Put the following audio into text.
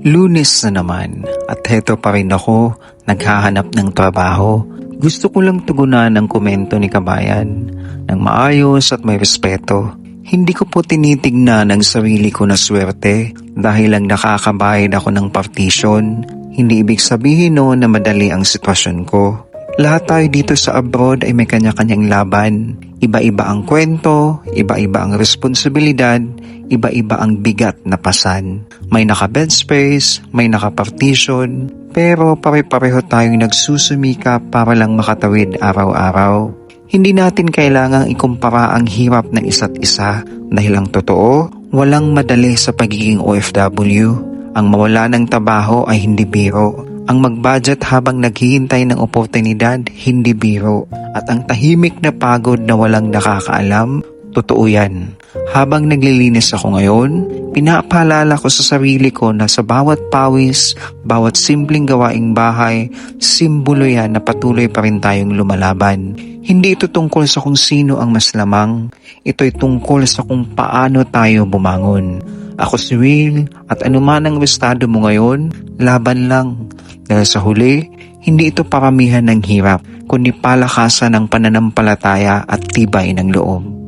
Lunes na naman at heto pa rin ako, naghahanap ng trabaho. Gusto ko lang tugunan ang komento ni kabayan ng maayos at may respeto. Hindi ko po tinitignan ang sarili ko na swerte dahil lang nakakabayad ako ng partition. Hindi ibig sabihin no na madali ang sitwasyon ko. Lahat tayo dito sa abroad ay may kanya-kanyang laban. Iba-iba ang kwento, iba-iba ang responsibilidad, iba-iba ang bigat na pasan. May naka-bed space, may naka-partition, pero pare-pareho tayong nagsusumikap para lang makatawid araw-araw. Hindi natin kailangang ikumpara ang hirap ng isa't isa dahil ang totoo, walang madali sa pagiging OFW. Ang mawala ng trabaho ay hindi biro. Ang mag-budget habang naghihintay ng oportunidad, hindi biro. At ang tahimik na pagod na walang nakakaalam, totoo yan. Habang naglilinis ako ngayon, pinapaalala ko sa sarili ko na sa bawat pawis, bawat simpleng gawaing bahay, simbolo yan na patuloy pa rin tayong lumalaban. Hindi ito tungkol sa kung sino ang mas lamang, ito'y tungkol sa kung paano tayo bumangon. Ako si Will at anuman ang estado mo ngayon, laban lang. Dahil sa huli, hindi ito paramihan ng hirap, kundi palakasan ng pananampalataya at tibay ng loob.